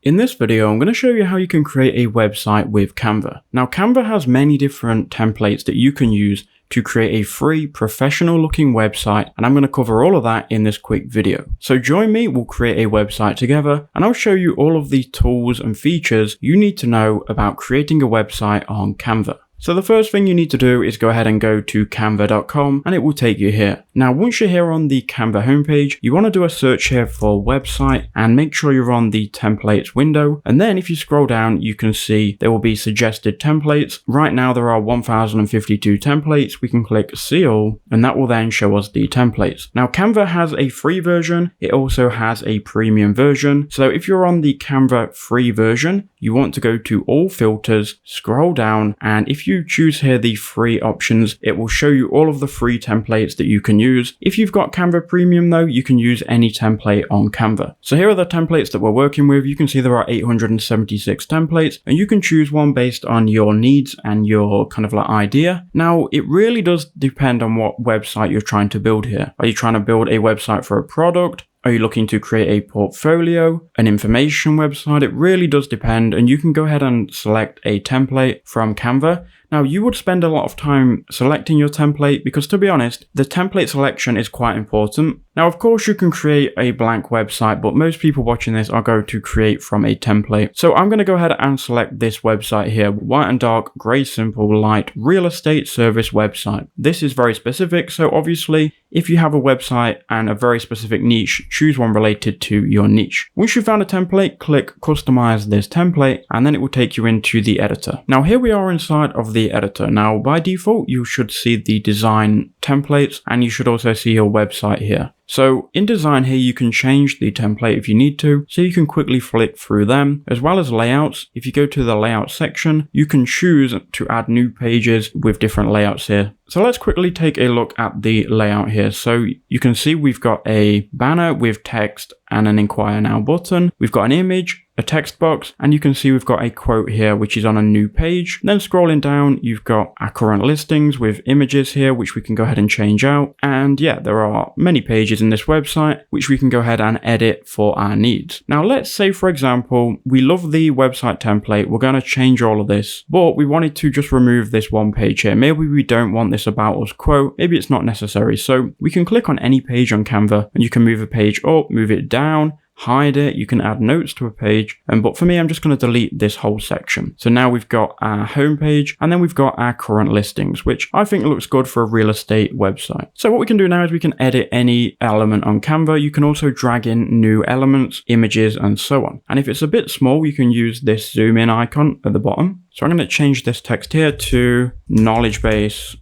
In this video, I'm going to show you how you can create a website with Canva. Now, Canva has many different templates that you can use to create a free professional looking website, and I'm going to cover all of that in this quick video. So join me, we'll create a website together, and I'll show you all of the tools and features you need to know about creating a website on Canva. So the first thing you need to do is go ahead and go to canva.com and it will take you here. Now, once you're here on the Canva homepage, you want to do a search here for website and make sure you're on the templates window. And then if you scroll down, you can see there will be suggested templates. Right now, there are 1052 templates. We can click see all and that will then show us the templates. Now, Canva has a free version. It also has a premium version. So if you're on the Canva free version, you want to go to all filters, scroll down, and if you choose here the free options, it will show you all of the free templates that you can use. If you've got Canva Premium though, you can use any template on Canva. So here are the templates that we're working with. You can see there are 876 templates and you can choose one based on your needs and your kind of like idea. Now, it really does depend on what website you're trying to build here. Are you trying to build a website for a product? Are you looking to create a portfolio, an information website? It really does depend, and you can go ahead and select a template from Canva. Now, you would spend a lot of time selecting your template because, to be honest, the template selection is quite important. Now, of course, you can create a blank website, but most people watching this are going to create from a template. So I'm going to go ahead and select this website here, white and dark, gray, simple, light, real estate service website. This is very specific. So obviously, if you have a website and a very specific niche, choose one related to your niche. Once you've found a template, click customize this template, and then it will take you into the editor. Now, here we are inside of the editor. Now, by default, you should see the design templates, and you should also see your website here. So in design here, you can change the template if you need to, so you can quickly flick through them, as well as layouts. If you go to the layout section, you can choose to add new pages with different layouts here. So let's quickly take a look at the layout here. So you can see we've got a banner with text and an inquire now button. We've got an image, a text box, and you can see we've got a quote here, which is on a new page. Then scrolling down, you've got our current listings with images here, which we can go ahead and change out. And yeah, there are many pages in this website, which we can go ahead and edit for our needs. Now, let's say, for example, we love the website template. We're going to change all of this, but we wanted to just remove this one page here. Maybe we don't want this about us quote. Maybe it's not necessary. So we can click on any page on Canva and you can move a page up, move it down, hide it, you can add notes to a page, but for me, I'm just going to delete this whole section. So now we've got our homepage and then we've got our current listings, which I think looks good for a real estate website. So what we can do now is we can edit any element on Canva. You can also drag in new elements, images, and so on. And if it's a bit small, you can use this zoom in icon at the bottom. So I'm going to change this text here to KnowledgeBase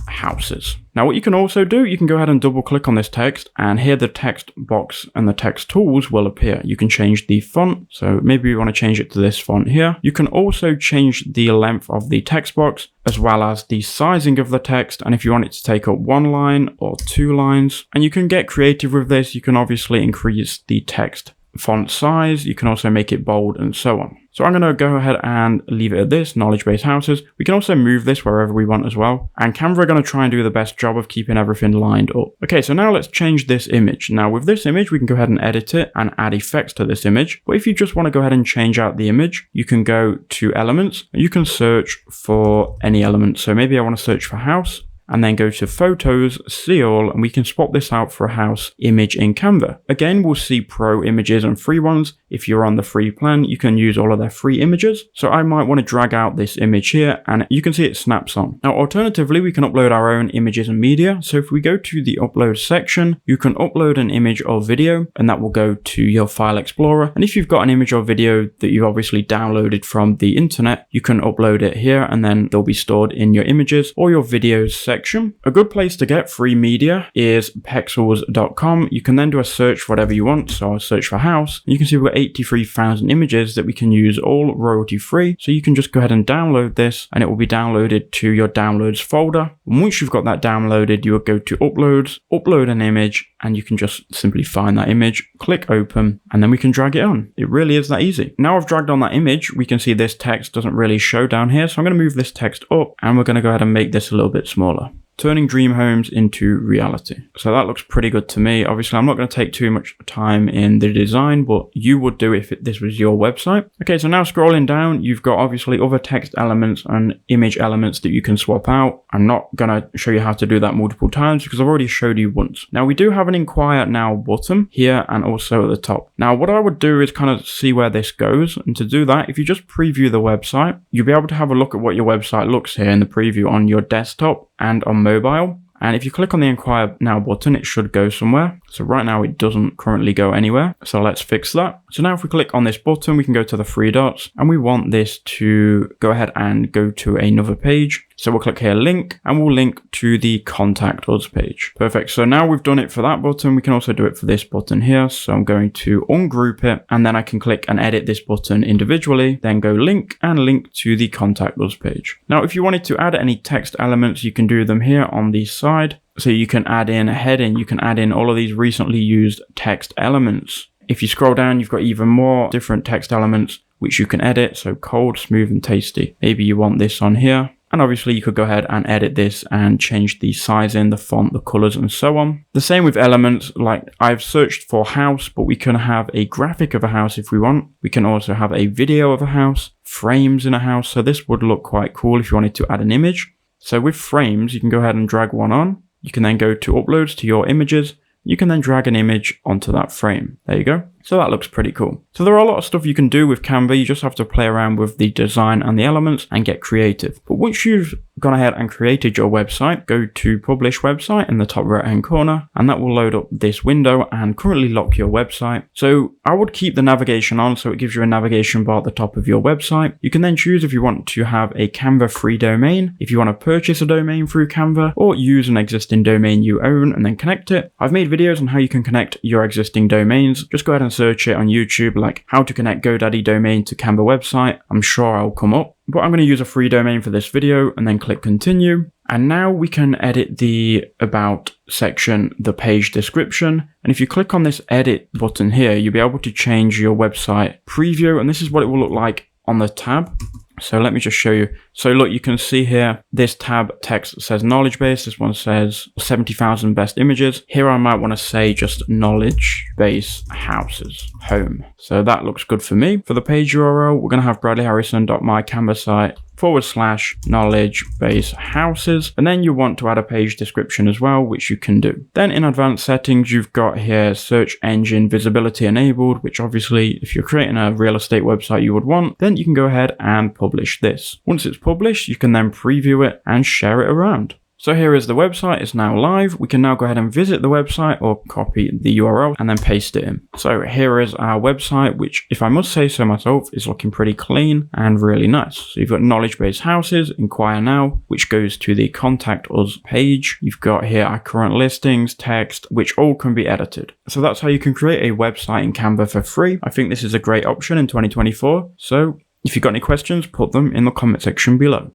houses. Now, what you can also do, you can go ahead and double click on this text, and here the text box and the text tools will appear. You can change the font. So maybe you want to change it to this font here. You can also change the length of the text box as well as the sizing of the text. And if you want it to take up one line or two lines, and you can get creative with this, you can obviously increase the text font size. You can also make it bold and so on. So I'm going to go ahead and leave it at this, KnowledgeBase houses. We can also move this wherever we want as well. And Canva are going to try and do the best job of keeping everything lined up. Okay, so now let's change this image. Now with this image, we can go ahead and edit it and add effects to this image. But if you just want to go ahead and change out the image, you can go to elements and you can search for any element. So maybe I want to search for house, and then go to photos, see all, and we can swap this out for a house image in Canva. Again, we'll see pro images and free ones. If you're on the free plan, you can use all of their free images. So I might want to drag out this image here and you can see it snaps on. Now, alternatively, we can upload our own images and media. So if we go to the upload section, you can upload an image or video and that will go to your file explorer. And if you've got an image or video that you obviously downloaded from the internet, you can upload it here and then they'll be stored in your images or your videos section. A good place to get free media is pexels.com. You can then do a search for whatever you want. So I'll search for house. You can see we've got 83,000 images that we can use all royalty free. So you can just go ahead and download this and it will be downloaded to your downloads folder. And once you've got that downloaded, you will go to uploads, upload an image, and you can just simply find that image, click open, and then we can drag it on. It really is that easy. Now I've dragged on that image, we can see this text doesn't really show down here. So I'm going to move this text up and we're going to go ahead and make this a little bit smaller. turning dream homes into reality. So that looks pretty good to me. Obviously, I'm not going to take too much time in the design, but you would do if this was your website. Okay, so now scrolling down, you've got obviously other text elements and image elements that you can swap out. I'm not going to show you how to do that multiple times because I've already showed you once. Now we do have an inquire now button here and also at the top. Now what I would do is kind of see where this goes. And to do that, if you just preview the website, you'll be able to have a look at what your website looks here in the preview on your desktop and on mobile. And if you click on the Inquire Now button, it should go somewhere. So right now it doesn't currently go anywhere. So let's fix that. So now if we click on this button, we can go to the three dots and we want this to go ahead and go to another page. So we'll click here, link, and we'll link to the Contact Us page. Perfect. So now we've done it for that button. We can also do it for this button here. So I'm going to ungroup it and then I can click and edit this button individually, then go link and link to the Contact Us page. Now, if you wanted to add any text elements, you can do them here on the side. So you can add in a heading, you can add in all of these recently used text elements. If you scroll down, you've got even more different text elements which you can edit. So cold, smooth, and tasty. Maybe you want this on here. And obviously you could go ahead and edit this and change the size in, the font, the colors, and so on. The same with elements, like I've searched for house, but we can have a graphic of a house if we want. We can also have a video of a house, frames in a house. So this would look quite cool if you wanted to add an image. So with frames, you can go ahead and drag one on. You can then go to uploads to your images. You can then drag an image onto that frame. There you go. So that looks pretty cool. So there are a lot of stuff you can do with Canva. You just have to play around with the design and the elements and get creative. But once you've gone ahead and created your website, go to publish website in the top right hand corner, and that will load up this window and currently lock your website. So I would keep the navigation on, so it gives you a navigation bar at the top of your website. You can then choose if you want to have a Canva free domain, if you want to purchase a domain through Canva, or use an existing domain you own and then connect it. I've made videos on how you can connect your existing domains. Just go ahead and search it on YouTube, like how to connect GoDaddy domain to Canva website. I'm sure I'll come up, but I'm going to use a free domain for this video and then click continue. And now we can edit the about section, the page description. And if you click on this edit button here, you'll be able to change your website preview. And this is what it will look like on the tab. So let me just show you. So look, you can see here, this tab text says KnowledgeBase. This one says 70,000 best images. Here I might want to say just KnowledgeBase houses, home. So that looks good for me. For the page URL, we're going to have bradleyharrison.mycanvasite/KnowledgeBase houses. And then you want to add a page description as well, which you can do. Then in advanced settings, you've got here search engine visibility enabled, which obviously if you're creating a real estate website you would want, then you can go ahead and publish this. Once it's published, you can then preview it and share it around. So here is the website, it's now live. We can now go ahead and visit the website or copy the URL and then paste it in. So here is our website, which if I must say so myself, is looking pretty clean and really nice. So you've got KnowledgeBase houses, inquire now, which goes to the Contact Us page. You've got here our current listings, text, which all can be edited. So that's how you can create a website in Canva for free. I think this is a great option in 2024. So if you've got any questions, put them in the comment section below.